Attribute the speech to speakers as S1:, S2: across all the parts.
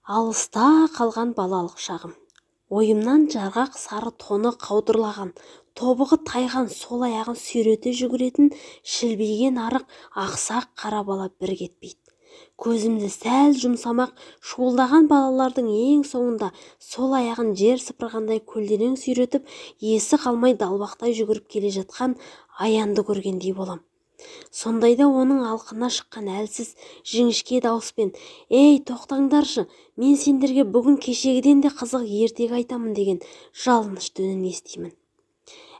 S1: Алыста қалған балалық шағым. Ойымнан жарғақ сары тоны қаудырлаған, тобығы тайған сол аяғын сүйрете жүгіретін шілбиген арық ақсақ қара бала бір кетпейді. Көзімді сәл жұмсамақ шуылдаған балалардың ең соңында сол аяғын жер сыпырғандай көлденең сүйретіп, есі қалмай далбақтай жүгіріп келе жатқан Аянды көргендей болам. Сондайда оның алқына шыққан әлсіз, жіңішке дауыспен: «Ей, тоқтаңдаршы, мен сендерге бүгін кешегіден де қызық ертегі айтамын» деген жалынышты үнін естимін.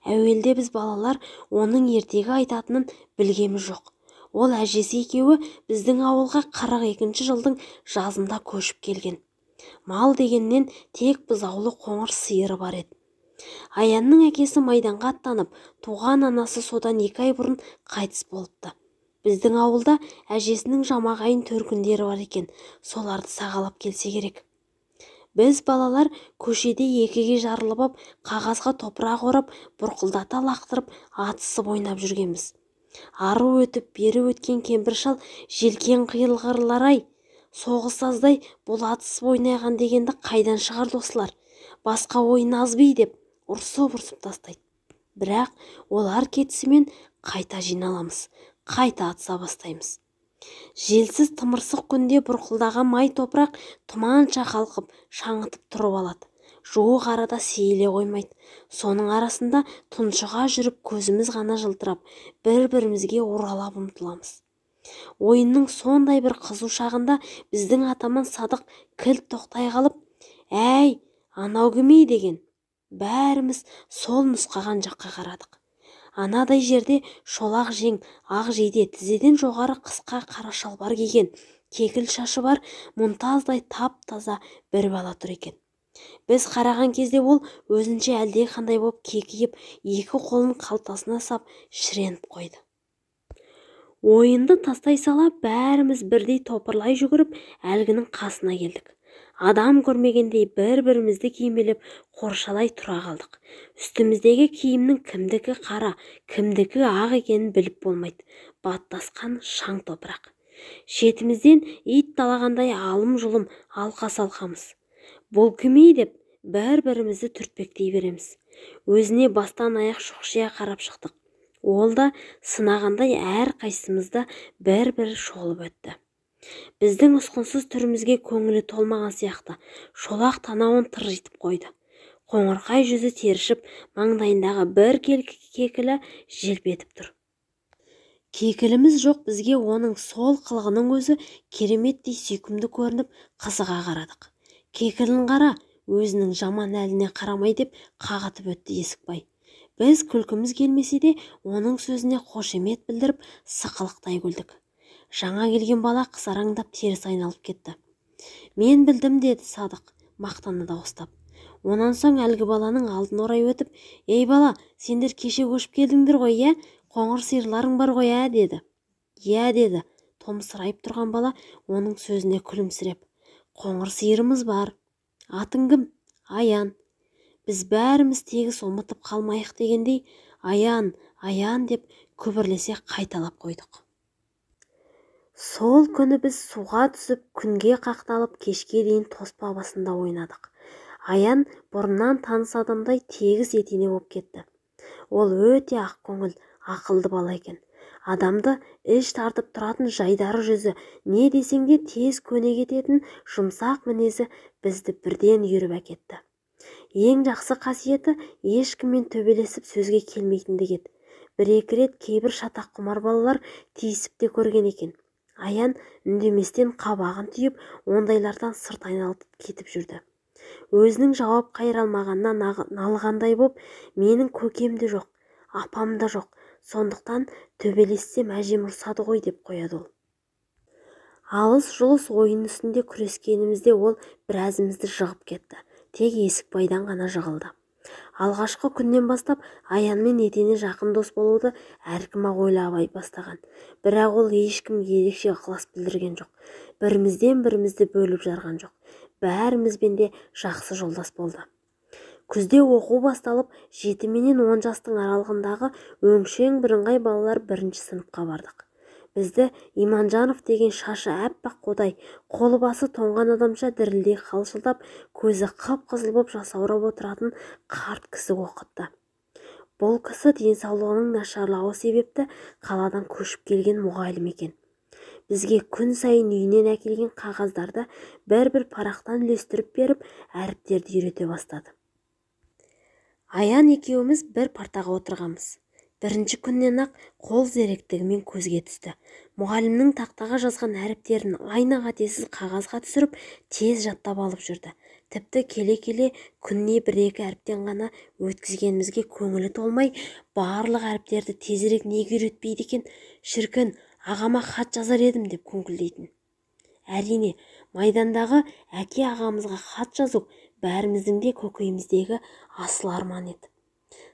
S1: Әуелде біз балалар оның ертегі айтатынын білгеміз жоқ. Ол әжесі екеуі біздің ауылға 42-ші жылдың жазында көшіп келген. Мал дегеннен тек бұзаулы қоңыр сиыры бар еді. Аянның әкесі майданға аттанып, туған анасы содан 2 ай бұрын қайтыс болыпты. Біздің ауылда әжесінің жамағайын төркіндері бар екен, соларды сағалап келсе керек. Біз балалар көшеде екіге жарылып ап, қағазға топырақ орап, бұрқылдата лақтырып, атысып ойнап жүргенбіз. Ары өтіп, бері өткен кемпір шал: «Желкен қиылғырлар-ай, соғысаздай бұл атысып ойнаған дегенді қайдан шығарды осылар? Басқа ойын аз бей» деп ұрсып тастайды. Бірақ олар кетісімен қайта жиналамыз, қайта атыса бастаймыз. Желсіз тымырсық күнде бұрқылдаған май топырақ тұманша қалқып, шаңытып тұрып алады. Жуық арада сейіле қоймайды. Соның арасында тұншыға жүріп, көзіміз ғана жылтырап, бір-бірімізге оралап ұмтыламыз. Ойынның сондай бір қызу шағында біздің атаман Садық кілт тоқтай қалып: «Әй, анау кім ей?» деген. Бәріміз сол нұсқаған жаққа қарадық. Анадай жерде шолақ жең, ақ жейде, тізеден жоғары қысқа қара шалбар киген, кекіл шашы бар, мұнтаздай тап-таза бір бала тұр екен. Біз қараған кезде ол өзінше әлде қандай боп кекиіп, 2 қолын қалтасына сап, шіреніп қойды. Ойынды тастай сала бәріміз бірдей топырлай жүгіріп, әлгінің қасына келдік. Адам көрмегендей бір-бірімізді кимелеп қоршалай тұра қалдық. Үстіміздегі киімнің кімдікі қара, кімдікі ақ екенін біліп болмайды. Баттасқан шаң топырақ. Шетімізден ит талағандай алым-жұлым алқа-салқамыз. Бұл кім ей деп бір-бірімізді түртпектей береміз. Өзіне бастан аяқ шұқшия қарап шықтық. Ол да сынағандай әр қайсымызда бір-бір шолып өтті. Біздің ұсқынсыз түрімізге көңілі толмаған сияқты, шолақ танауын тыржитып қойды. Қоңырқай жүзі терішіп, маңдайындағы бір кекілі желпетіп тұр. Кекіліміз жоқ бізге оның сол қылғының өзі кереметтей сүйкімді көрініп, қызыға қарадық. «Кекілін қара, өзінің жаман әліне қарамай» деп қағытып өтті Есікбай. Біз күлкіміз келмесе де, оның сөзіне қошемет білдіріп, сықылықтай күлдік. Жаңа келген бала қызараңдап теріс айналып кетті. «Мен білдім» деді Садық мақтаны дауыстап. Онан соң әлгі баланың алдын орай өтіп: «Ей бала, сендер кеше көшіп келдіңдер ғой, иә? Қоңыр сиырларың бар ғой, ә?» деді. «Иә» деді томсырайып тұрған бала оның сөзіне күлімсіреп. «Қоңыр сиырымыз бар. Атың кім?» «Аян». Біз бәріміз тегіс ұмытып қалмайық дегендей «Аян, Аян» деп күбірлесе қайталап қойдық. Сол күні біз суға түсіп, күнге қақталып, кешке дейін тоспа басында ойнадық. Аян бұрыннан таныс адамдай тегіс етене боп кетті. Ол өте ақ көңіл, ақылды бала екен. Адамды іш тартып тұратын жайдары жүзі, не десең де тез көне кететін жұмсақ мінезі бізді бірден үйіріп әкетті. Ең жақсы қасиеті ешкіммен төбелесіп сөзге келмейтіндік еді. Бір-екі рет кейбір шатақ құмар балалар тиісіп те көрген екен. Аян үндеместен қабағын түйіп, ондайлардан сырт айналып кетіп жүрді. Өзінің жауап қайыра алмағанына налығандай боп: «Менің көкем де жоқ, апам да жоқ, сондықтан төбелессем әжем ұрсады ғой» деп қояды ол. Алыс-жұлыс ойын үстінде күрескенімізде ол біразымызды жығып кетті. Тек Есікбайдан ғана жығылды. Алғашқы күннен бастап Аянмен етене жақын дос болуды әркім-ақ ойлай бастаған. Бірақ ол ешкімге ерекше ықылас білдірген жоқ. Бірімізден бірімізді бөліп жарған жоқ. Бәрімізбен де жақсы жолдас болды. Күзде оқу басталып, 7 менен 10 жастың аралығындағы өңшең бірыңғай балалар 1-ші сыныпқа бардық. Бізді Иманжанов деген шашы әппақ қодай, қолы басы тоңған адамша дірілдей қалшылдап, көзі қып-қызыл боп жасаурап отыратын қарт кісі оқытты. Бұл кісі денсаулығының нашарлауы себепті қаладан көшіп келген мұғалім екен. Бізге күн сайын үйінен әкелген қағаздарды бір-бір парақтан үлестіріп беріп, әріптерді үйрете бастады. Аян екеуміз бір партаға отырғанбыз. Бірінші күннен ақ қол зеректігімен көзге түсті. Мұғалімнің тақтаға жазған әріптерін айна қатесіз қағазға түсіріп, тез жаттап алып жүрді. Тіпті келе-келе күніне бір-екі әріптен ғана өткізгенімізге көңілі толмай, барлық әріптерді тезірек неге үйретпейді екен, шіркін, ағама хат жазар едім деп күңкілдейтін. Әрине, майдандағы әке ағамызға хат жазу бәріміздің де көкейіміздегі асыл арман еді.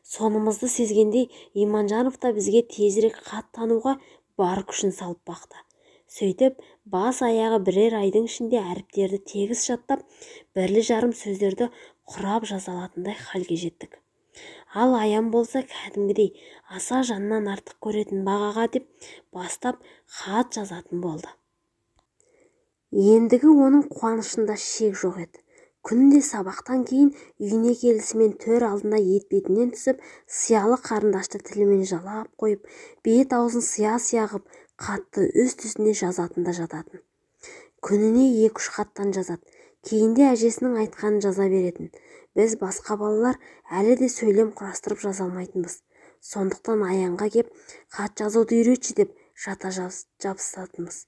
S1: Сонымызды сезгендей, Иманжанов та бізге тезірек хат тануға бар күшін салып бақты. Сөйтіп, бас аяғы бірер айдың ішінде әріптерді тегіс жаттап, бірлі-жарым сөздерді құрап жазалатындай халге жеттік. Ал Аян болса кәдімгідей аса жаннан артық көретін бағаға деп бастап хат жазатын болды. Ендігі оның қуанышында шек жоқ еді. Күнде сабақтан кейін үйіне келісімен төр алдына етбетінен түсіп, сиялы қарындашты тілімен жалап қойып, бет-аузын сия-сия ғып, қатты үст-үстіне жазатын да жататын. Күніне 2-3 хаттан жазады. Кейінде әжесінің айтқанын жаза беретін. Біз басқа балалар әлі де сөйлем құрастырып жаза алмайтынбыз. Сондықтан Аянға кеп хат жазуды үйретші деп жата жабысатынбыз.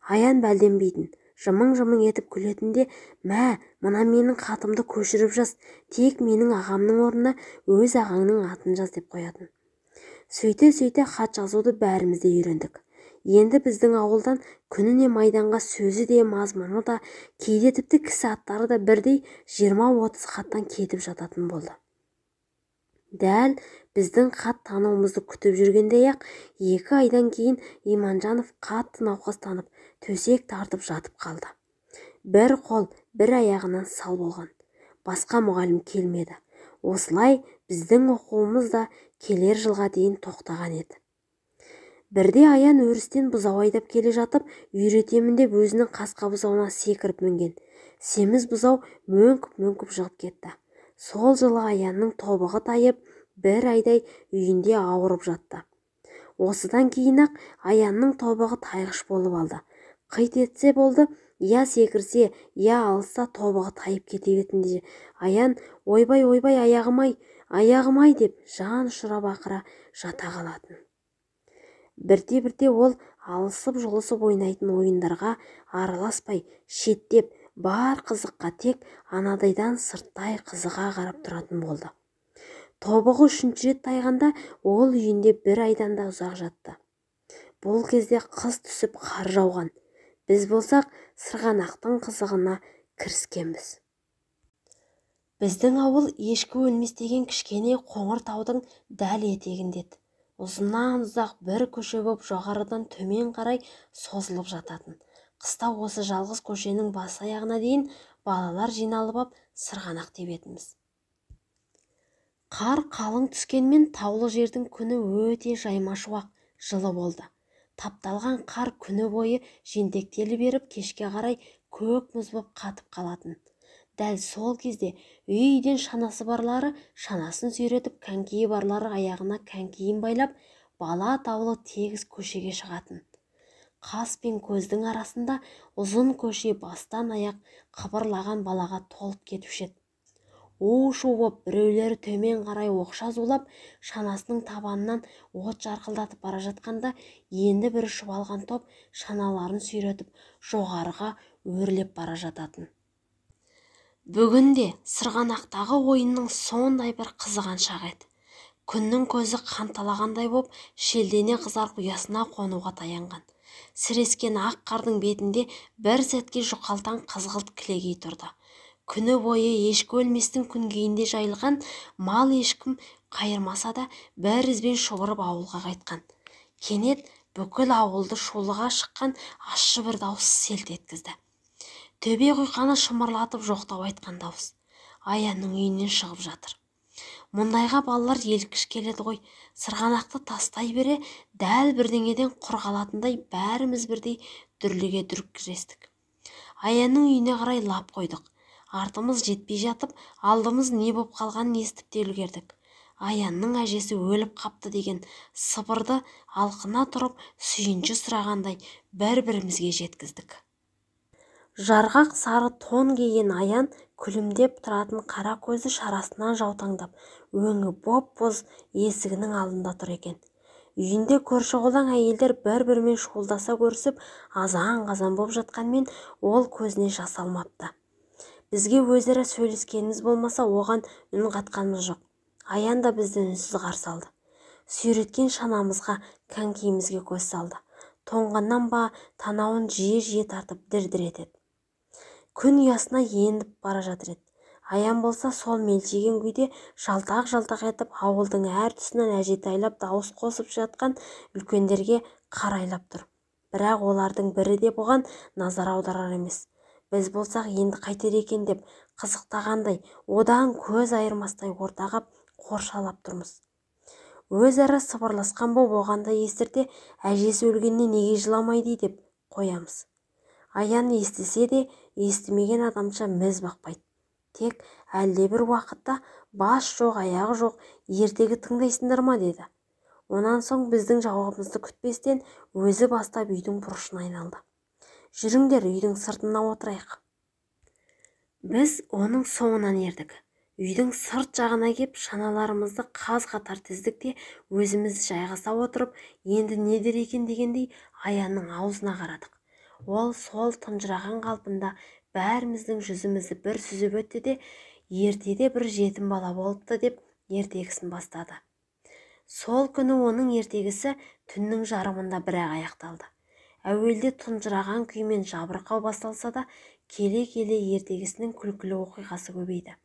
S1: Аян бәлденбейтін, жымың-жымың етіп күлетінде, мә, мына менің хатымды көшіріп жаз, тек менің ағамның орнына өз ағаңның атын жаз деп қоятын. Сөйте-сөйте хат жазуды бәріміз де үйрендік. Енді біздің ауылдан күніне майданға сөзі де, мазмұны да, кейде тіпті кісі аттары да бірдей 20-30 хаттан кетіп жататын болды. Дәл біздің хат тануымызды күтіп жүргендей-ақ 2 айдан кейін Иманжанов қатты науқастанып, төсек тартып жатып қалды. Бір қол, бір аяғынан сал болған. Басқа мұғалім келмеді. Осылай біздің оқуымыз да келер жылға дейін тоқтаған еді. Бірде Аян өрістен бұзау айдап келе жатып, үйретемін деп өзінің қасқа бұзауына секіріп мінген. Семіз бұзау мөңкіп-мөңкіп жығып кетті. Сол жылы Аянның тобығы тайып, бір айдай үйінде ауырып жатты. Осыдан кейін-ақ Аянның тобығы тайғыш болып алды. Қит етсе болды, я секірсе, я алысса тобығы тайып кете бетінде. Аян ойбай аяғым-ай деп жан ұшыра бақыра жата қалатын. Бірте-бірте ол алысып-жұлысып ойнайтын ойындарға араласпай, шеттеп, бар қызыққа тек анадайдан сырттай қызыға қарап тұратын болды. Тобығы 3-ші рет тайғанда ол үйінде бір айдан да ұзақ жатты. Бұл кезде қыс түсіп қар жауған. Біз болсақ сырғанақтың қызығына кіріскенбіз. Біздің ауыл ешкі өлмес деген кішкене қоңыр таудың дәл етегіндеді. Ұзыннан ұзақ бір көше боп жоғарыдан төмен қарай созылып жататын. Қыста осы жалғыз көшенің бас аяғына дейін балалар жиналып ап сырғанақ тебетінбіз. Қар қалың түскенмен таулы жердің күні өте жайма-шуақ, жылы болды. Тапталған қар күні бойы жентектеліп беріп, кешке қарай көк мұз боп қатып қалатын. Дәл сол кезде үйден шанасы барлары шанасын сүйретіп, конькиі барлары аяғына конькиін байлап, бала таулы тегіс көшеге шығатын. Қас пен көздің арасында ұзын көше бастан аяқ қыбырлаған балаға толып кетуші еді. У-шу боп біреулері төмен қарай оқша зулап, шанасының табанынан от жарқылдатып бара жатқанда, енді бір ұшып алған топ шаналарын сүйретіп жоғарыға өрлеп бара жататын. Бүгінде сырғанақтағы ойынның сондай бір қызыған шағы еді. Күннің көзі қанталағандай боп, шелдене қызарып ұясына қонуға таянған. Сірескен ақ қардың бетінде бір сәтке жұқалтаң қызғылт кілегей тұрды. Күні бойы ешкі өлместің күнгейінде жайылған мал ешкім қайырмаса да бір ізбен шұбырып ауылға қайтқан. Кенет бүкіл ауылды шулыға шыққан ащы бір дауыс селт еткізді. Төбе құйқаны шымырлатып жоқтау айтқан дауыс. Аянның үйінен шығып жатыр. Мұндайға балалар елкіш келеді ғой. Сырғанақты тастай бере дәл бірдеңеден құр қалатындай бәріміз бірдей дүрліге дүркірестік. Аянның үйіне қарай лап қойдық. Артымыз жетпей жатып, алдымыз не боп қалғанын естіп те үлгердік. Аянның әжесі өліп қапты деген сыбырды алқына тұрып сүйінші сұрағандай бір-бірімізге жеткіздік. Жарғақ сары тон киген Аян күлімдеп тұратын қара көзі шарасынан жаутаңдап, өңі боп-боз есігінің алдында тұр екен. Үйінде көрші-қолаң әйелдер бір-бірімен шуылдаса көрісіп, азан-қазан боп жатқанмен ол көзіне жас алмапты. Бізге өзара сөйлескеніміз болмаса, оған үн қатқанымыз жоқ. Аян да бізді үнсіз қарсы алды. Сүйреткен шанамызға, конькиімізге көз салды. Тоңғаннан ба танауын жиі-жиі тартып дір-дір етеді. Күн ұясына еніп бара жатыр еді. Аян болса сол мелшиген күйде жалтақ-жалтақ етіп ауылдың әр тұсынан әжетайлап дауыс қосып жатқан үлкендерге қарайлап тұр. Бірақ олардың бірі де бұған назар аударар емес. Біз болсақ енді қайтер екен деп қызықтағандай, одан көз айырмастай ортағап қоршалап тұрмыз. Өзара сыбырласқан боп оғанда естірте, әжесі өлгенне неге жыламайды деп қоямыз. Аян естісе де естімеген адамша міз бақпайды. Тек әлдебір уақытта бас жоқ, аяғы жоқ, ертегі тыңдайсыңдар ма деді. Онан соң біздің жауабымызды күтпестен өзі бастап үйдің бұрышына айналды. Жүріңдер, үйдің сыртына отырайық. Біз оның соңынан ердік. Үйдің сырт жағына кеп шаналарымызды қаз-қатар тіздік те өзіміз жайғаса отырып, енді не дер екен дегендей Аянның аузына қарадық. Ол сол тұнжыраған қалпында бәріміздің жүзімізді бір сүзіп өтті де, ертеде бір жетім бала болыпты деп ертегісін бастады. Сол күні оның ертегісі түннің жарымында бірақ аяқталды. Әуелде тұнжыраған күймен жабырқау басталса да, келе-келе ертегісінің күлкілі оқиғасы көбейді.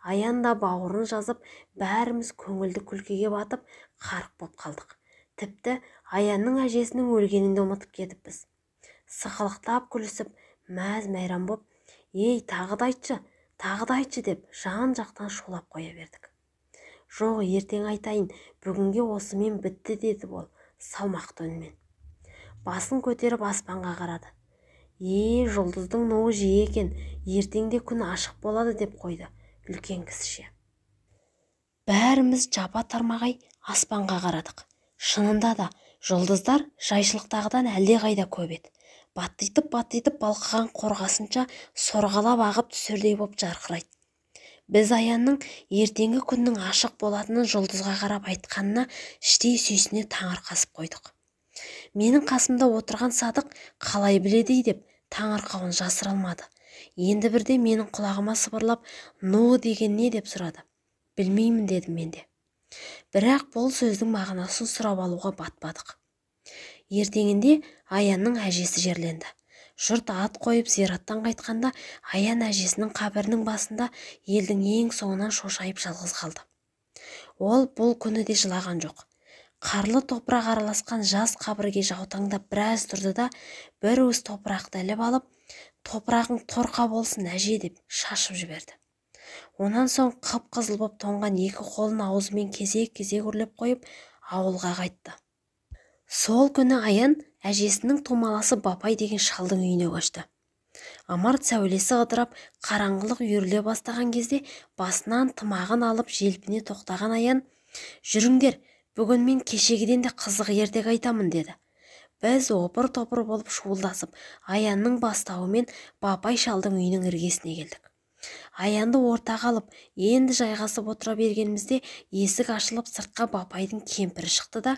S1: Аян да бауырын жазып, бәріміз көңілді күлкіге батып, қарық боп қалдық. Тіпті Аянның әжесінің өлгенін де ұмытып кетіппіз. Сықылықтап күлісіп, мәз-мәйрам боп, «Ей, тағы да айтшы» деп жан-жақтан шулап қоя бердік. «Жоқ, ертең айтайын, бүгінге осымен бітті» деді ол салмақты үнмен. Басын көтеріп аспанға қарады. Жұлдыздың нуы жиі екен, ертеңде күн ашық болады» деп қойды үлкен кісіше. Бәріміз жапа тармағай аспанға қарадық. Шынында да жұлдыздар жайшылықтағыдан әлде қайда көп еді. Баттитып балқыған қорғасынша сорғалап ағып түсердей боп жарқырайды. Біз Аянның ертеңгі күннің ашық болатынын жұлдызға қарап айтқанына іштей сүйсіне таңырқасып қойдық. Менің қасымда отырған Садық қалай біледі деп таңырқауын жасыра алмады. Енді бірде менің құлағыма сыбырлап, «Ну деген не?» деп сұрады. «Білмеймін» дедім мен де. Бірақ бұл сөздің мағынасын сұрап алуға батпадық. Ертеңінде Аянның әжесі жерленді. Жұрт ат қойып зираттан қайтқанда, Аян әжесінің қабірінің басында елдің ең соңынан шошайып жалғыз қалды. Ол бұл күні де жылаған жоқ. Қарлы топырақ араласқан жас қабірге жаутаңдап біраз тұрды да, бір уыс топырақты іліп алып, «Топырағың торқа болсын әже» деп шашып жіберді. Онан соң қып-қызыл боп тоңған екі қолын аузымен кезек-кезек үрлеп қойып, ауылға қайтты. Сол күні Аян әжесінің тумаласы Бапай деген шалдың үйіне көшті. Ымырт сәулесі ыдырап, қараңғылық үйіріле бастаған кезде басынан тымағын алып желпіне тоқтаған Аян, «Жүріңдер, бүгін мен кешегіден де қызық ертегі айтамын» деді. Біз опыр-топыр болып шуылдасып, Аянның бастауымен Бапай шалдың үйінің іргесіне келдік. Аянды ортаға алып, енді жайғасып отыра бергенімізде есік ашылып сыртқа Бапайдың кемпірі шықты да,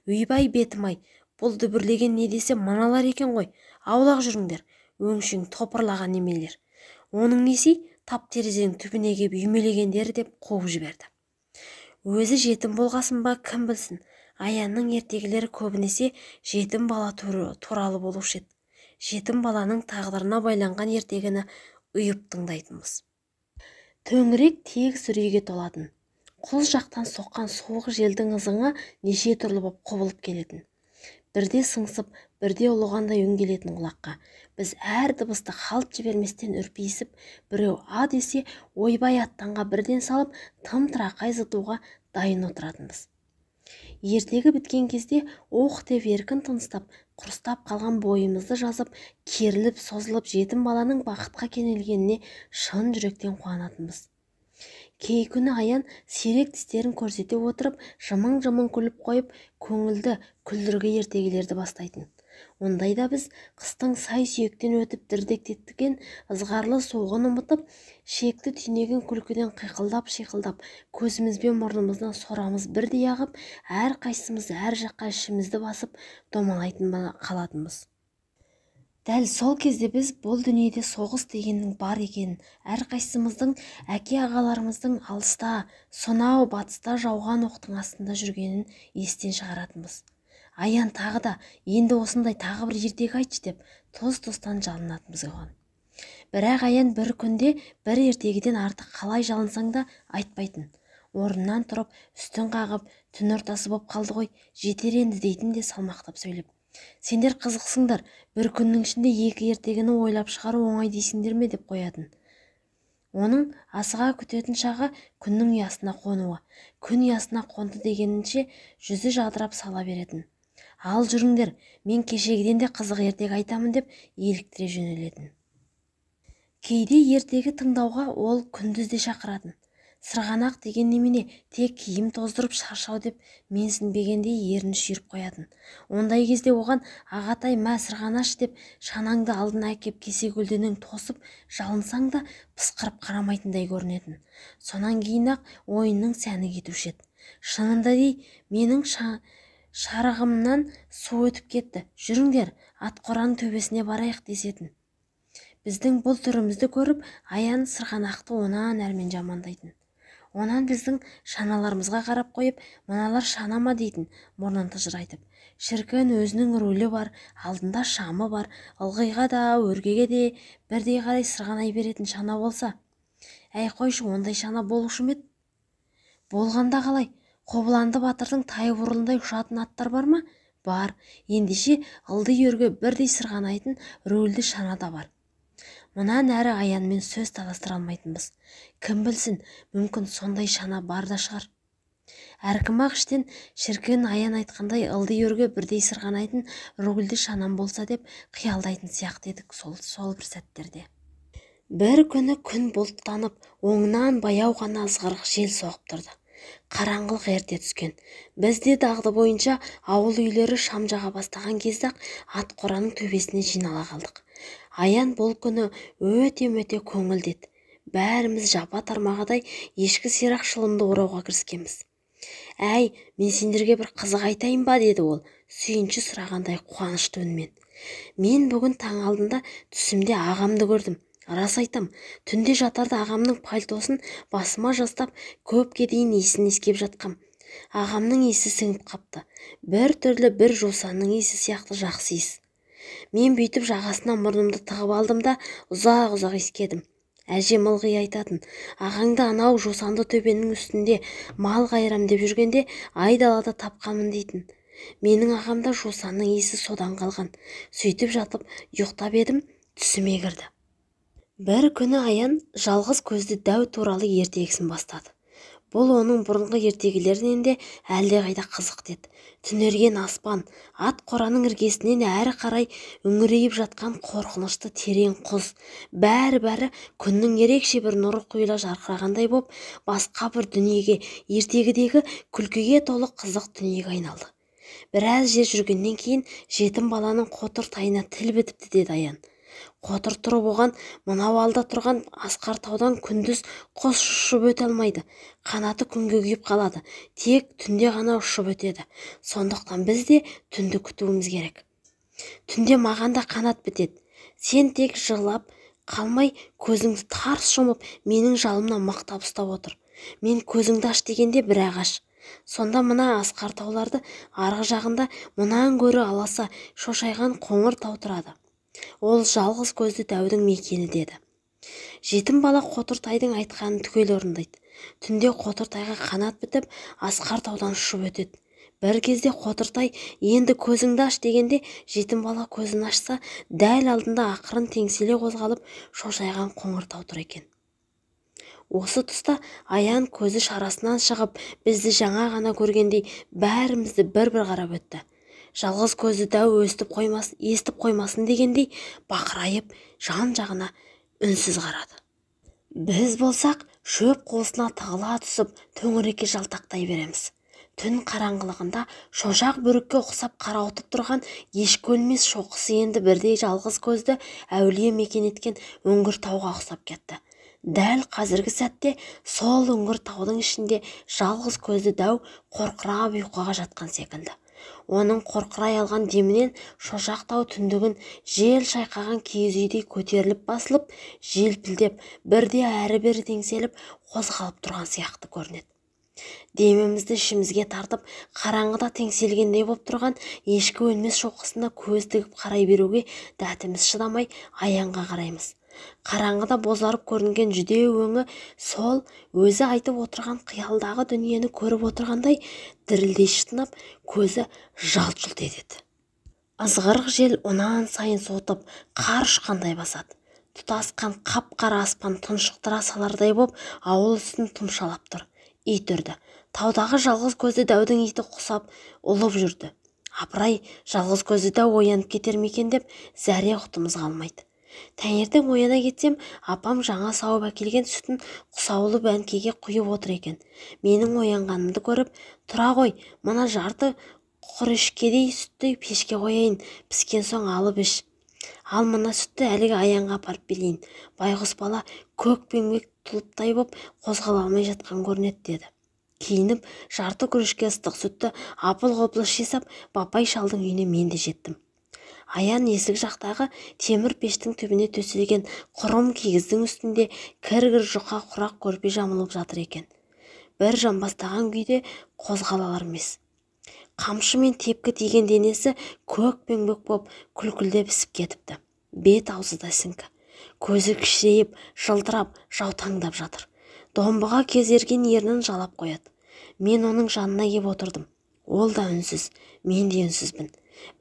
S1: «Үйбай бетім-ай, бұл дүбірлеген не десе мыналар екен ғой, аулақ жүріңдер, өңшең топырлаған немелер. Оның несі тап терезенің түбіне кеп үймелегендері» деп қуып жіберді. Өзі жетім болғасын ба, кім білсін, Аянның ертегілері көбінесе жетім бала туралы болушы еді. Жетім баланың тағдырына байланған ертегіні ұйып тыңдайтынбыз. Төңірек тегіс үрейге толатын. Құл жақтан соққан суық желдің ызыңы неше түрлі боп құбылып келетін. бірде сыңсып, бірде ұлығандай үн келетін құлаққа. Біз әр дыбысты қалт жіберместен үрпейісіп, біреу а десе ойбай аттанға бірден салып, тым-тырақай зытуға дайын отыратынбыз. Ертегі біткен кезде оқ деп еркін тыныстап, құрыстап қалған бойымызды жазып, керіліп, созылып жетім баланың бақытқа кенелгеніне шын жүректен қуанатынбыз. Кей күні Аян сирек тістерін көрсете отырып, жымың-жымың күліп қойып, көңілді күлдіргі ертегілерді бастайтын. Ондайда біз қыстың сай-сүйектен өтіп дірдектеткен ызғарлы соғын ұмытып, шекті түйнеген күлкіден қиқылдап-шиқылдап, көзіміз бен мұрнымыздан сорамыз бірдей ағып, әр қайсымыз әр жаққа ішімізді басып домалайтын қалатынбыз. Дәл сол кезде біз бұл дүниеде соғыс дегеннің бар екенін, әрқайсымыздың әке-ағаларымыздың алыста, сонау батыста жауған оқтың астында жүргенін естен шығаратынбыз. Аян тағы да, енді осындай тағы бір ертегі айтшы деп, тоз-тостан жалынатынбыз оған. Бірақ Аян бір күнде бір ертегіден артық қалай жалынсаң да айтпайтын. Орнынан тұрып, үстін қағып, түн ортасы боп қалды ғой, жетер енді дейтін де салмақтап сөйлеп. Сендер қызықсыңдар, бір күннің ішінде екі ертегіні ойлап шығару оңай дейсіңдер ме деп қоятын. Оның асыға күтетін шағы күннің ұясына қонуы. Күн ұясына қонды дегенінше жүзі жадырап сала беретін. Ал жүріңдер, мен кешегіден де қызық ертегі айтамын деп еліктіре жөнелетін. Кейде ертегі тыңдауға ол күндіз де шақыратын. Сырғанақ деген немене, тек киім тоздырып шаршау деп менсінбегендей ерін шүйіріп қоятын. Ондай кезде оған ағатай мә сырғанаш деп шанаңды алдына әкеп кесе көлденең тосып жалынсаң да пысқырып қарамайтындай көрінетін. Сонан кейін-ақ ойынның сәні кетуші еді. Шынында дей, менің шарығымнан су өтіп кетті. Жүріңдер, атқораның төбесіне барайық десетін. Біздің бұл түрімізді көріп, Аян сырғанақты онан әрмен жамандайтын. Онан біздің шаналарымызға қарап қойып, мыналар шана ма дейтін, мұрнын тыжырайтып. Шіркін өзінің рөлі бар, алдында шамы бар, ылғиға да, өргеге де бірдей қарай сырғанай беретін шана болса. Әй қойшы, ондай шана болушы ме еді? Болғанда қалай? Қобыланды батырдың тай бұрылындай ұшатын аттар бар ма? Бар. Ендеше ылды өрге бірдей сырғанайтын рөлді шана да бар. Мұнан әрі Аянмен сөз таластыра алмайтынбыз. Кім білсін, мүмкін сондай шана бар да шығар. Әркім-ақ іштен шіркін Аян айтқандай ылды өрге бірдей сырғанайтын рөлді шанам болса деп қиялдайтын сияқты едік сол бір сәттерде. Бір күні күн бұлттанып, оңынан баяу ғана ызғырық жел соғып тұрды. Қараңғылық ерте түскен. Біз де дағды бойынша ауыл үйлері шам жаға бастаған кезде-ақ ат қораның төбесіне жинала қалдық. Аян бұл күні өте-мөте көңілдеді. Бәріміз жапа тармағадай ешкі сирақ шылымды орауға кіріскенбіз. Әй, мен сендерге бір қызық айтайын ба деді ол, сүйінші сұрағандай қуанышты үнмен. Мен бүгін таң алдында түсімде ағамды көрдім. Рас айтам, түнде жатарда ағамның пальтосын басыма жастап көпке дейін иісін иіскеп жатқам. Ағамның иісі сіңіп қапты. Бір түрлі бір жусанның иісі сияқты жақсы иіс. Мен бүйтіп жағасына мұрнымды тығып алдым да ұзақ-ұзақ иіскедім. Әжем ылғи айтатын, ағаңды анау жусанды төбенің үстінде мал қайрам деп жүргенде айдалада тапқамын дейтін. Менің ағамда жусанның иісі содан қалған. Сөйтіп жатып ұйықтап едім, түсіме кірді. Бір күні Аян жалғыз көзді дәу туралы ертегісін бастады. Бұл оның бұрынғы ертегілерінен де әлдеқайда қызық деді. Түнерген аспан, ат қораның іргесінен әрі қарай үңірейіп жатқан қорқынышты терең құз, бәрі күннің ерекше бір нұры құйыла жарқырағандай боп, басқа бір дүниеге, ертегідегі күлкіге толы қызық дүниеге айналды. Біраз жер жүргеннен кейін жетім баланың қотыр тайына тіл бітіпті деді Аян. Қотыр тұрып оған мынау алда тұрған асқар таудан күндіз құс ұшып өте алмайды. Қанаты күнге күйіп қалады. Тек түнде ғана ұшып өтеді. Сондықтан біз де түнді күтуіміз керек. Түнде маған да қанат бітеді. Сен тек жығылап қалмай көзіңді тарс жұмып менің жалымнан мықтап ұстап отыр. Мен көзіңді аш дегенде бір ағаш. Сонда мына асқар тауларды арғы жағында мұнан гөрі аласа шошайған қоңыр тау тұрады. Ол жалғыз көзді дәудің мекені деді. Жетім бала Қотыртайдың айтқанын түгел орындайды. Түнде Қотыртайға қанат бітіп, асқар таудан ұшып өтеді. Бір кезде Қотыртай енді көзіңді аш дегенде жетім бала көзін ашса, дәл алдында ақырын теңселе қозғалып шошайған Қоңыртау тұр екен. Осы тұста Аян көзі шарасынан шығып, бізді жаңа ғана көргендей бәрімізді бір-бір қарап өтті. Жалғыз көзі дәу естіп қоймасын дегендей бақырайып жан-жағына үнсіз қарады. Біз болсақ шөп қуысына тығыла түсіп төңірекке жалтақтай береміз. Түн қараңғылығында шошақ бөрікке ұқсап қарауытып тұрған ешкі өлмес шоқысы енді бірдей жалғыз көзді әулие мекен еткен үңгір тауға ұқсап кетті. Дәл қазіргі сәтте сол үңгір таудың ішінде жалғыз көзді дәу қорқырап ұйқыға жатқан секілді. Оның қорқырай алған демінен шошақ тау түндігін жел шайқаған киіз үйдей көтеріліп басылып, желпілдеп, бірде әрі-бері теңселіп, қозғалып тұрған сияқты көрінеді. Демімізді ішімізге тартып, қараңғыда теңселгендей боп тұрған ешкі өлмес шоқысына көз тігіп қарай беруге дәтіміз шыдамай Аянға қараймыз. Қараңғыда бозарып көрінген жүдеу өңі сол өзі айтып отырған қиялдағы дүниені көріп отырғандай дірілдей шытынып, көзі жалт-жұлт етеді. Ызғырық жел онан сайын суытып, қар ұшқандай басады. Тұтасқан қап-қара аспан тұншықтыра салардай боп ауыл үстін тұмшалап тұр. Ит үрді. Таудағы жалғыз көзді дәудің иті құсап ұлып жүрді. Апырай, жалғыз көзді дәу оянып кетер ме екен деп зәре құтымыз қалмайды. Таңертең ояна кетсем, апам жаңа сауып әкелген сүтін құсаулы бәнкеге құйып отыр екен. Менің оянғанымды көріп, тұра ғой, мына жарты құрешкедей сүтті пешке қояйын, піскен соң алып іш. Ал мына сүтті әлгі Аянға апарып берейін. Байғұс бала көк пеңбек тұлыптай боп қозғала алмай жатқан көрінеді деді. Киініп, жарты күрешке ыстық сүтті апыл-ғұпыл ішесап, Бапай шалдың үйіне мен де жеттім. Аян есік жақтағы темір пештің түбіне төселген құрым кигіздің үстінде кір-кір жұқа құрақ көрпе жамылып жатыр екен. Бір жамбастаған күйде қозғалар емес. Қамшы мен тепкі тиген денесі көк пеңбек боп күлкілдеп ісіп кетіпті. Бет-аузы да сіңкі. Көзі кішірейіп, жылтырап, жаутаңдап жатыр. Домбыға кезерген ернін жалап қояды. Мен оның жанына кеп отырдым. Ол да үнсіз, мен де үнсізбін.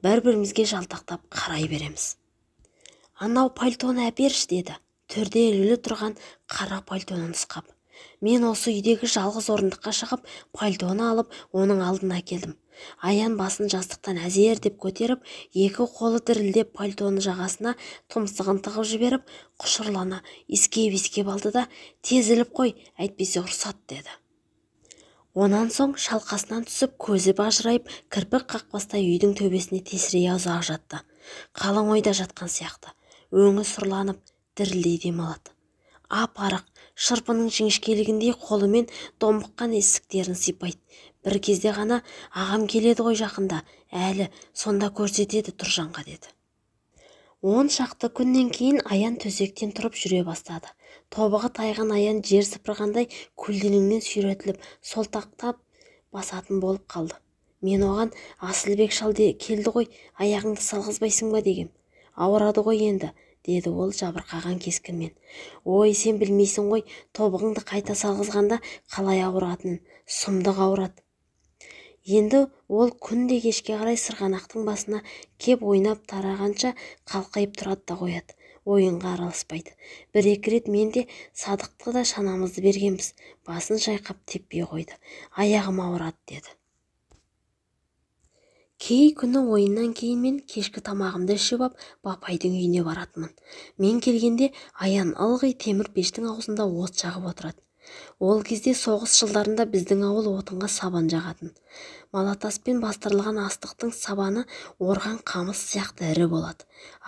S1: Бір-бірімізге жалтақтап қарай береміз. Анау пальтоны әперші деді. Төрде ілулі тұрған қара пальтоны нұсқап. Мен осы үйдегі жалғыз орындыққа шығып, пальтоны алып, оның алдына келдім. Аян басын жастықтан әзер деп көтеріп, екі қолы дірілдеп пальтоны жағасына тұмсығын тығып жіберіп, құшырлана искеп алды да, тезіліп қой, әйтпесе ұрсат деді. Онан соң шалқасынан түсіп, көзі бажырайып, кірпік қақпастай үйдің төбесіне тесірейе ұзақ жатты. Қалың ойда жатқан сияқты. Өңі сұрланып, дірілдей демалады. Ап-арық, шырпының жіңішкелігіндей қолымен домбыққан есіктерін сипайды. Бір кезде ғана ағам келеді ғой жақында, әлі сонда көрсетеді Тұржанға деді. 10 шақты күннен кейін Аян төсектен тұрып жүре бастады. Тобығы тайған Аян жер сыпырғандай көлденеңнен сүйретіліп, солтақтап басатын болып қалды. Мен оған Асылбек шал келді ғой, аяғыңды салғызбайсың ба дегем. Ауырады ғой енді, деді ол жабырқаған кескінмен. Ой, сен білмейсің ғой, тобығыңды қайта салғызғанда қалай ауыратынын, сұмдық ауырады. Енді ол күнде кешке қарай сырғанақтың басына кеп ойнап тарағанша қалқайып тұрады да қояды. Ойынға араласпайды. Бір-екі рет мен де Садықты да шанамызды бергенбіз. Басын шайқап теппей қойды. Аяғым ауырады деді. Кей күні ойыннан кейін мен кешкі тамағымды ішіп ап Бапайдың үйіне баратынмын. Мен келгенде Аян ылғи темір пештің аузында от жағып отырады. Ол кезде соғыс жылдарында біздің ауыл отынға сабан жағатын. Малатаспен бастырылған астықтың сабаны орған қамыс сияқты ірі болады.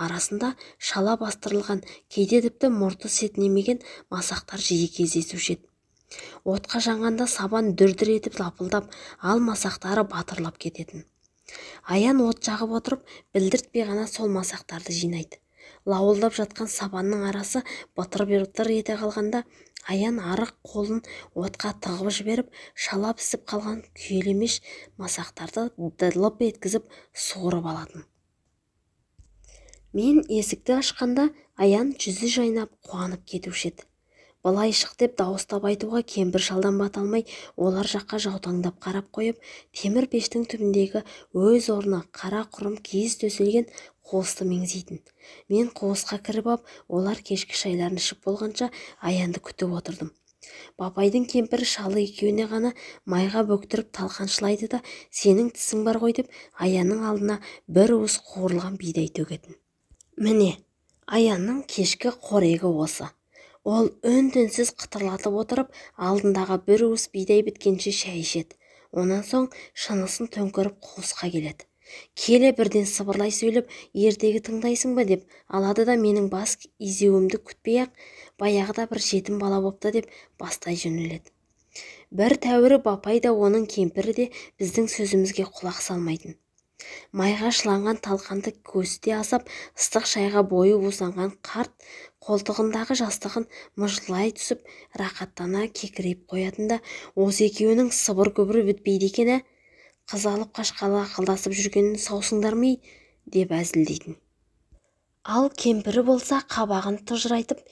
S1: Арасында шала бастырылған, кейде тіпті мұрты сетінемеген масақтар жиі кездесуші еді. Отқа жанғанда сабан дүр-дүр етіп лапылдап, ал масақтары батырлап кететін. Аян от жағып отырып, білдіртпей ғана сол масақтарды жинайды. Лауылдап жатқан сабанның арасы бытыр-бытыр ете қалғанда, Аян арық қолын отқа тығып жіберіп, шала пісіп қалған күйелемеш масақтарды дылып еткізіп суырып алатын. Мен есікті ашқанда Аян жүзі жайнап қуанып кетуші еді. былай шық деп дауыстап айтуға кемпір шалдан бата алмай олар жаққа жаутаңдап қарап қойып, темір пештің түбіндегі өз орнына қара құрым киіз төселген қуысты меңзейтін. Мен қуысқа кіріп ап, олар кешкі шайларын ішіп болғанша Аянды күтіп отырдым. Бапайдың кемпірі шалы екеуіне ғана майға бөктіріп талқаншылайды да, сенің тісің бар ғой деп Аянның алдына бір уыс қуырылған бидай төгетін. Міне, Аянның кешкі қорегі осы. Ол үн-түнсіз қытырлатып отырып, алдындағы бір уыс бидай біткенше шай ішеді. Онан соң шынысын төңкеріп қуысқа келеді. Келе бірден сыбырлай сөйлеп, ертегі тыңдайсың ба деп алады да менің бас изеуімді күтпей-ақ, баяғыда бір жетім бала бопты деп бастай жөнеледі. Бір тәуірі Бапай да оның кемпірі де біздің сөзімізге құлақ салмайтын. Майға шыланған талқанды көсте асап, ыстық шайға бойы бусанған қарт қолтығындағы жастығын мыжылай түсіп, рақаттана кекірейіп қоятын да, осы екеуінің сыбыр-күбірі бітпейді екен, қыз алып қашқалы ақылдасып жүргенін саусыңдар ма деп әзілдейтін. Ал кемпірі болса қабағын тұжырайтып,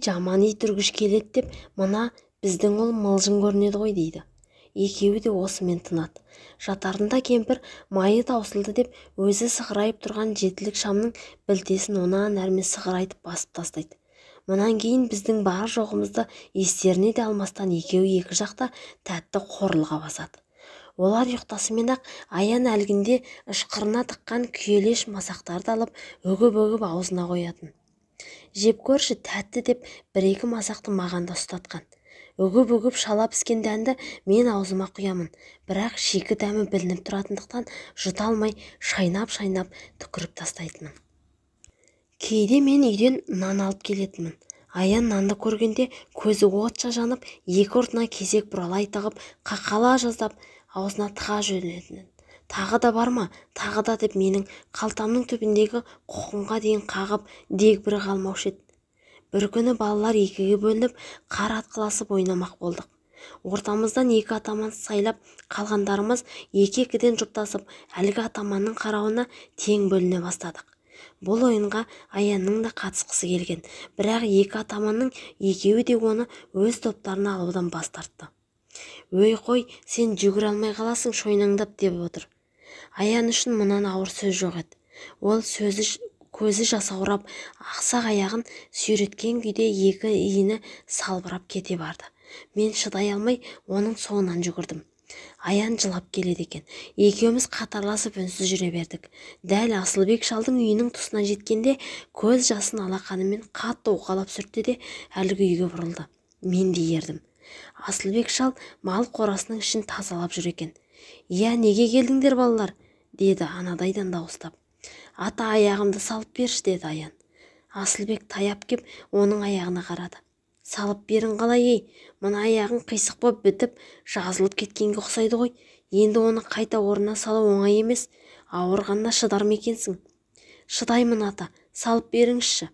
S1: жаман ит үргіш келеді деп, мына біздің ұл мылжың көрінеді ғой дейді. Екеуі де осымен тынады. Жатарында кемпір майы таусылды деп өзі сығырайып тұрған жетілік шамның білтесін онан әрмен сығырайтып басып тастайды. Мұнан кейін біздің бар жоғымызды естеріне де алмастан екеуі екі жақта тәтті қорылға басады. Олар ұйықтасымен-ақ Аян әлгінде ышқырына тыққан күйелеш масақтарды алып өгіп-өгіп аузына қоятын. Жеп көрші тәтті деп бір-екі масақты маған да ұстатқан. Өгіп-өгіп шала піскен дәнді мен аузыма құямын, бірақ шикі дәмі білініп тұратындықтан жұта алмай шайнап-шайнап түкіріп тастайтынмын. Кейде мен үйден нан алып келетінмін. Аян нанды көргенде көзі отша жанып, екі ұртына кезек бұралай тығып, қақала жаздап аузына тыға жөнелетінін. Тағы да бар ма, тағы да деп менің қалтамның түбіндегі қоқымға дейін қағып, дегбірі қалмаушы еді. Бір күні балалар екіге бөлініп, қар атқыласып ойнамақ болдық. Ортамыздан екі атаман сайлап, қалғандарымыз екі-екіден жұптасып, әлгі атаманның қарауына тең бөліне бастадық. Бұл ойынға Аянның да қатысқысы келген, бірақ екі атаманның екеуі де оны өз топтарына алудан бас тартты. Өй қой, сен жүгіре алмай қаласың шойнаңдап деп отыр. Аян үшін мұнан ауыр сөз жоқ еді. Ол көзі жасаурап, ақсақ аяғын сүйреткен күйде екі иіні салбырап кете барды. Мен шыдай алмай оның соңынан жүгірдім. Аян жылап келеді екен. Екеуміз қатарласып үнсіз жүре бердік. Дәл Асылбек шалдың үйінің тұсына жеткенде көз жасын алақанымен қатты уқалап сүртті де әлгі үйге бұрылды. Мен де ердім. Асылбек шал мал қорасының ішін тазалап жүр екен. «Иә, неге келдіңдер балалар?» деді анадайдан дауыстап. «Ата, аяғымды салып берші» деді Аян. Асылбек таяп кеп оның аяғына қарады. «Салып берін қалай, мына аяғың қисық боп бітіп, жазылып кеткенге ұқсайды ғой. Енді оны қайта орнына салу оңай емес. Ауырғанда шыдар ма екенсің?» «Шыдаймын ата, салып беріңізші».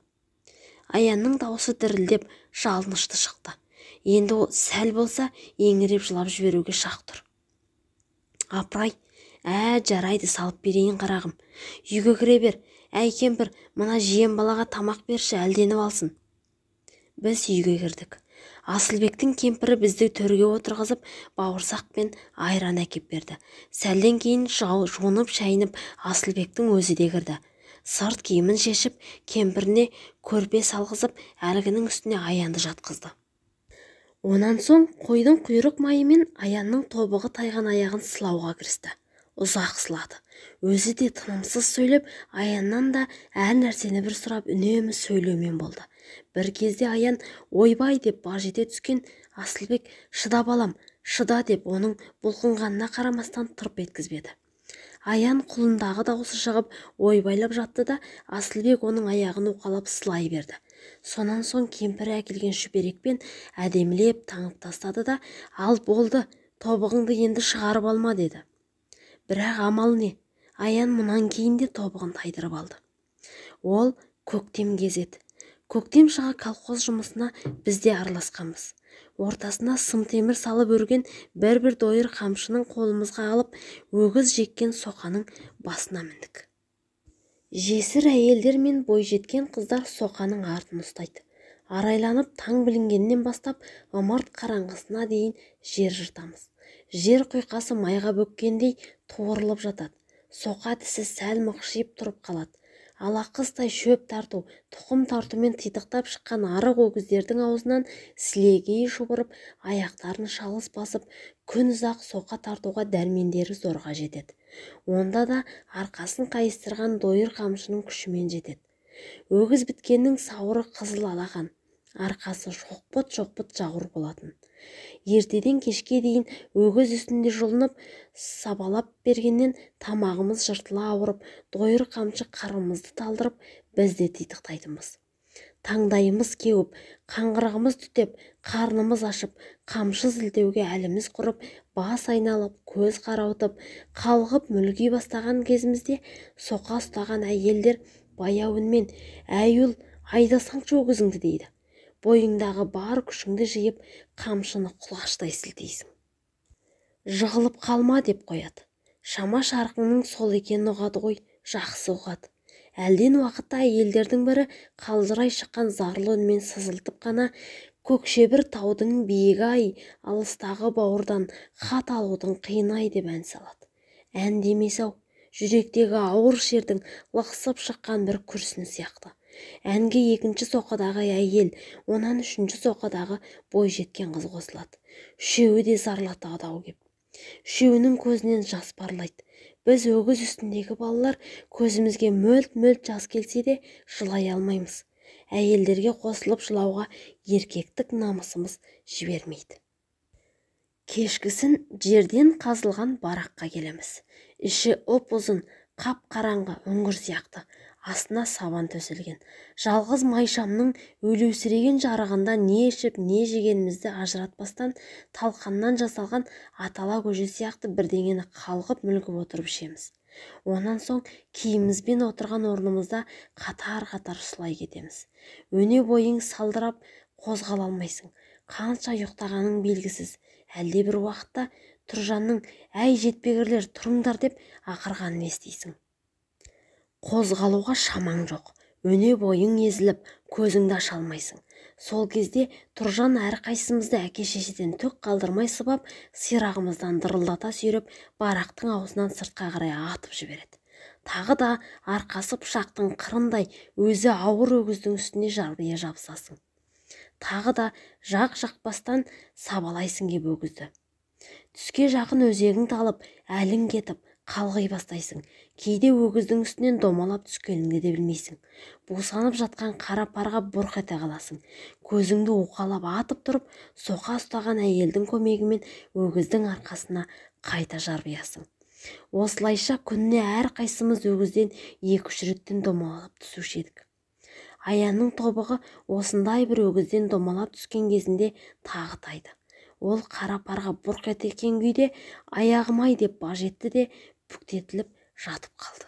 S1: Аянның дауысы дірілдеп, жалынышты шықты. Енді сәл болса еңіреп жылап жіберуге шақ тұр. «Апырай, жарайды, салып берейін қарағым. Үйге кіре бер. Әй кемпір, мына жиен балаға тамақ берші, әлденіп алсын». Біз үйге кірдік. Асылбектің кемпірі бізді төрге отырғызып, бауырсақ пен айран әкеп берді. Сәлден кейін жуынып шайынып Асылбектің өзі де кірді. Сырт киімін шешіп, кемпіріне көрпе салғызып, әлгінің үстіне Аянды жатқызды. Онан соң қойдың құйрық майымен Аянның тобығы тайған аяғын сылауға кірісті. Ұзақ сылады. Өзі де тынымсыз сөйлеп, Аяннан да әр нәрсені бір сұрап үнемі сөйлеумен болды. Бір кезде Аян ойбай деп баж ете түскен. Асылбек шыда балам, шыда деп оның бұлқынғанына қарамастан тырп еткізбеді. Аян құлындағы дауысы шығып ойбайлап жатты да Асылбек оның аяғын уқалап сылай берді. Сонан соң кемпірі әкелген шүберекпен әдемілеп таңып тастады да «Ал болды, тобығыңды енді шығарып алма» деді. Бірақ амал не? Аян мұнан кейін де тобығын тайдырып алды. Ол көктем кезеді. Көктем шыға колхоз жұмысына бізде араласқанбыз. Ортасына сым темір салып өрген бір дойыр қамшының қолымызға алып, өгіз жеккен соқаның басына міндік. Жесір әйелдер мен бойжеткен қыздар соқаның артын ұстайды. Арайланып таң білінгеннен бастап ымырт қараңғысына дейін жер жыртамыз. Жер құйқасы майға бөккендей туырылып жатады. Соқа тісі сәл мықшиып тұрып қалады. Алақыстай шөп тарту, тұқым тартумен титықтап шыққан арық өгіздердің аузынан сілегей шұбырып, аяқтарын шалыс басып, күн ұзақ соқа тартуға дәрмендері зорға жетеді. Онда да арқасын қайыстырған дойыр қамшының күшімен жетеді. Өгіз біткеннің сауыры қызыл алақан, арқасы шоқпыт-шоқпыт жауыр болатын. Ертеден кешке дейін өгіз үстінде жұлынып сабалап бергеннен тамағымыз жыртыла ауырып, дойыр қамшы қарымызды талдырып, біз де титықтайтынбыз. Таңдайымыз кеуіп, қаңғырығымыз түтеп, қарнымыз ашып, қамшы зілтеуге әліміз құрып, бас айналып, көз қарауытып, қалғып мүлги бастаған кезімізде соқа ұстаған әйелдер баяу үнмен: «Әй ұл, айдасаңшы өгізіңді» дейді. Бойыңдағы бар күшіңді жиып, қамшыны құлаштай сілтейсің. Жығылып қалма деп қояды. Шама шарқыңның сол екенін ұғады ғой, жақсы ұғады. Әлден уақытта әйелдердің бірі қалжырай шыққан зарлы үнмен сызылтып қана: «Көкшебір таудың биігі-ай, алыстағы бауырдан хат алудың қиын-ай» деп ән салады. Ән демес-ау, жүректегі ауыр шердің лықсып шыққан бір күрсіні сияқты. Әнге екінші соқадағы әйел, онан үшінші соқадағы бой жеткен қыз қосылады. Үшеуі де зарлатады ау кеп. Үшеуінің көзінен жас парлайды. Біз өгіз үстіндегі балалар көзімізге мөлт-мөлт жас келсе де жылай алмаймыз. Әйелдерге қосылып жылауға еркектік намысымыз жібермейді. Кешкісін жерден қазылған бараққа келеміз. Іші ұп-ұзын, қап-қараңғы үңгір сияқты. Астына сабан төселген. Жалғыз майшамның өлеусіреген жарығында не ішіп, не жегенімізді ажыратпастан талқаннан жасалған атала көже сияқты бірдеңені қалғып мүлгіп отырып ішеміз. Онан соң киімімізбен отырған орнымызда қатар-қатар сұлай кетеміз. Өне бойың салдырап қозғала алмайсың. Қанша ұйықтағаның белгісіз. Әлде бір уақытта Тұржанның «Әй жетпегірлер, тұрыңдар» деп ақырғанын естисің. Қозғалуға шамаң жоқ. Өне бойың езіліп, көзіңді аша алмайсың. Сол кезде Тұржан әрқайсымызды әке-шешеден түк қалдырмай сыбап, сирағымыздан дырылдата сүйреп, барақтың аузынан сыртқа қарай атып жібереді. Тағы да арқасы пышақтың қырындай өзі ауыр өгіздің үстіне жарбия жабысасың. Тағы да жақ-жақпастан сабалайсың кеп өгізді. Түске жақын өзегің талып, әлің кетіп, қалғи бастайсың. Кейде өгіздің үстінен домалап түскеніңді де білмейсің. Бусанып жатқан қара парға бұрқ ете қаласың. Көзіңді уқалап атып тұрып, соқа ұстаған әйелдің көмегімен өгіздің арқасына қайта жарбиясың. Осылайша күніне әрқайсымыз өгізден 2-3 реттен домалап түсуші едік. Аянның тобығы осындай бір өгізден домалап түскен кезінде тағы тайды. Ол қара парға бұрқ еткен күйде аяғым-ай деп баж етті де бүктетіліп жатып қалды.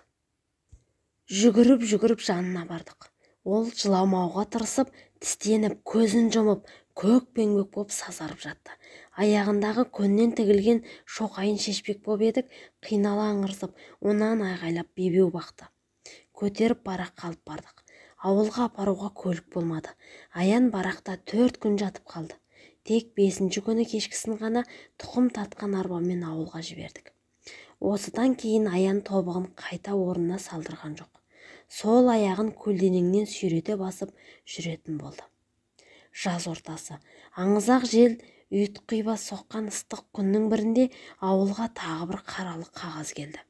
S1: Жүгіріп жанына бардық. Ол жыламауға тырысып, тістеніп, көзін жұмып, көк-пеңбек боп сазарып жатты. Аяғындағы көннен тігілген шоқайын шешпек боп едік, қинала аңырсып, онан айғайлап бебеу бақты. Көтеріп бараққа алып бардық. Ауылға апаруға көлік болмады. Аян барақта 4 күн жатып қалды. Тек 5-ші күні кешкісін ғана тұқым татқан арбамен ауылға жібердік. Осыдан кейін Аян тобығын қайта орнына салдырған жоқ. Сол аяғын көлденеңнен сүйрете басып жүретін болды. Жаз ортасы, аңызақ жел ұйытқиба соққан ыстық күннің бірінде ауылға тағы бір қаралы қағаз келді.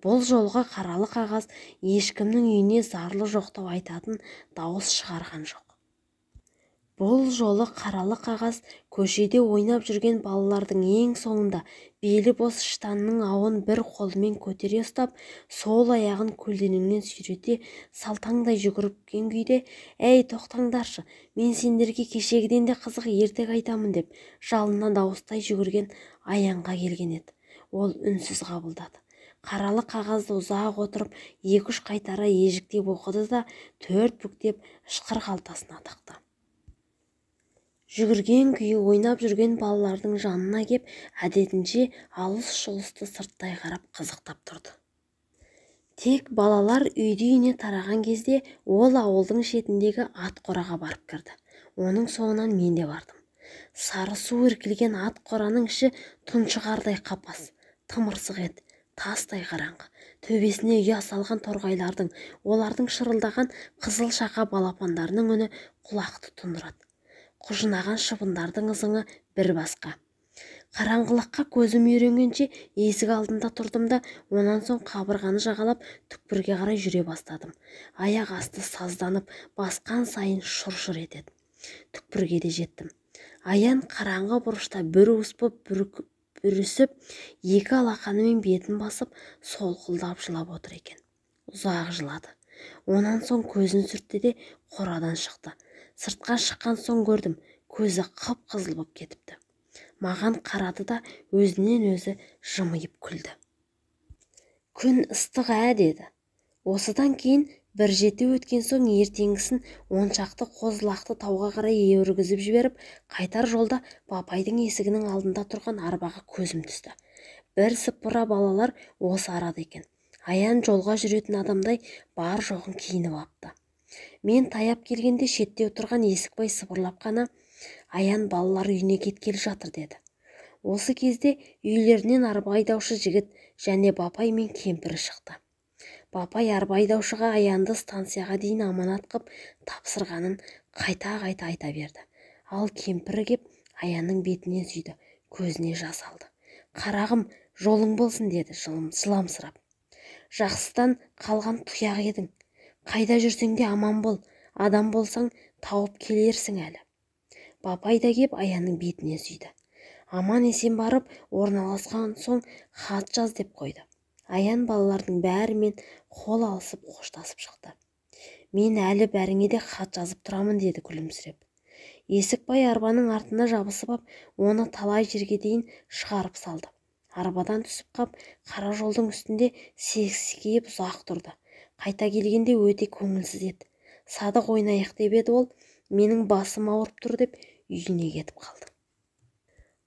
S1: Бұл жолғы қаралы қағаз ешкімнің үйіне зарлы жоқтау айтатын дауыс шығарған жоқ. Бұл жолы қаралы қағаз көшеде ойнап жүрген балалардың ең соңында белі бос штанның ауын бір қолымен көтере ұстап, сол аяғын көлденеңнен сүйрете салтаңдай жүгіріпкен күйде: «Әй, тоқтаңдаршы, мен сендерге кешегіден де қызық ертек айтамын» деп жалына дауыстай жүгірген Аянға келген еді. Ол үнсіз қабылдады. Қаралы қағазды ұзақ отырып 2-3 қайтара ежіктеп оқыды да 4 бүктеп ышқыр қалтасына тықты. Жүгірген күйі ойнап жүрген балалардың жанына кеп әдетінше алыс-жұлысты сырттай қарап қызықтап тұрды. Тек балалар үйді-үйіне тараған кезде ол ауылдың шетіндегі ат қораға барып кірді. Оның соңынан мен де бардым. Сары су іркілген ат қораның іші тұншығардай қапас, тымырсық еді, тастай қараңғы. Төбесіне ұя салған торғайлардың, олардың шырылдаған қызыл шақа балапандарының үні құлақты тұндырады. Құжынаған шыбындардың ызыңы бір басқа. Қараңғылыққа көзім үйренгенше есік алдында тұрдым да, онан соң қабырғаны жағалап түкпірге қарай жүре бастадым. Аяқ асты сазданып, басқан сайын шұр-шұр етеді. Түкпірге де жеттім. Аян қараңғы бұрышта бір уыс боп бүрісіп, екі алақанымен бетін басып, солқылдап жылап отыр екен. Ұзақ жылады. Онан соң көзін сүртті де қорадан шықты. Сыртқа шыққан соң көрдім, көзі қып-қызыл боп кетіпті. Маған қарады да өзінен өзі жымиып күлді. Күн ыстық деді. Осыдан кейін бір жеті өткен соң ертеңгісін 10 шақты қозылақты тауға қарай өргізіп жіберіп, қайтар жолда Бапайдың есігінің алдында тұрған арбаға көзім түсті. Бір сыпыра балалар осы арада екен. Аян жолға жүретін адамдай бар жоғын киініп апты. Мен таяп келгенде шетте отырған Есікбай сыбырлап қана Аян балалар үйіне кеткелі жатыр деді. Осы кезде үйлерінен арба айдаушы жігіт және Бапай мен кемпірі шықты. Бапай арба айдаушыға Аянды станцияға дейін аманат қып тапсырғанын қайта-қайта айта берді. Ал кемпірі кеп Аянның бетінен сүйді, көзіне жас алды. Қарағым, жолың болсын деді жыламсырап. Жақсыдан қалған тұяқ едің. Қайда жүрсең де аман бол, адам болсаң тауып келерсің әлі. Бапай да кеп Аянның бетіне сүйді. Аман есен барып орналасқан соң хат жаз деп қойды. Аян балалардың бәрімен қол алысып қоштасып шықты. Мен әлі бәріңе де хат жазып тұрамын деді күлімсіреп. Есікбай арбаның артына жабысып ап, оны талай жерге дейін шығарып салды. Арбадан түсіп қап, қара жолдың үстінде секіріп ұзақ тұрды. Қайта келгенде өте көңілсіз еді. Садық ойнайық деп еді ол, менің басым ауырып тұр деп үйіне кетіп қалды.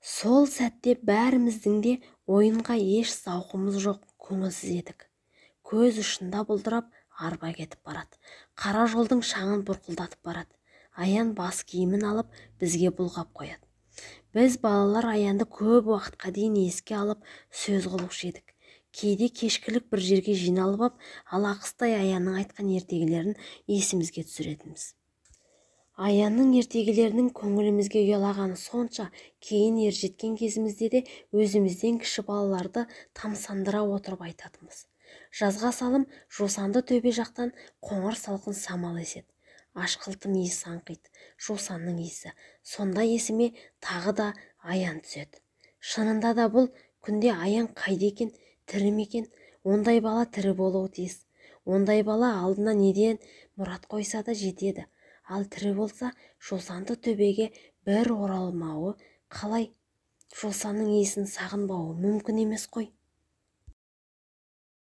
S1: Сол сәтте бәріміздің де ойынға еш зауқымыз жоқ, көңілсіз едік. Көз ұшында бұлдырап арба кетіп барады. Қара жолдың шаңын бұрқылдатып барады. Аян бас киімін алып бізге бұлғап қояды. Біз балалар Аянды көп уақытқа дейін еске алып сөз қылушы едік. Кейде кешкілік бір жерге жиналып ап, алақыстай Аянның айтқан ертегілерін есімізге түсіретінбіз. Аянның ертегілерінің көңілімізге ұялағаны сонша, кейін ержеткен кезімізде де өзімізден кіші балаларды тамсандыра отырып айтатынбыз. Жазға салым жусанды төбе жақтан қоңыр салқын самал еседі. Ашқылтым иісі аңқиды, жусанның иісі. Сонда есіме тағы да Аян түседі. Шынында да бұл күнде Аян қайда екен, тірі ме екен? Ондай бала тірі болуы тиіс. Ондай бала алдына неден мұрат қойса да жетеді. Ал тірі болса, жусанды төбеге бір оралмауы қалай? Жусанның иісін сағынбауы мүмкін емес қой.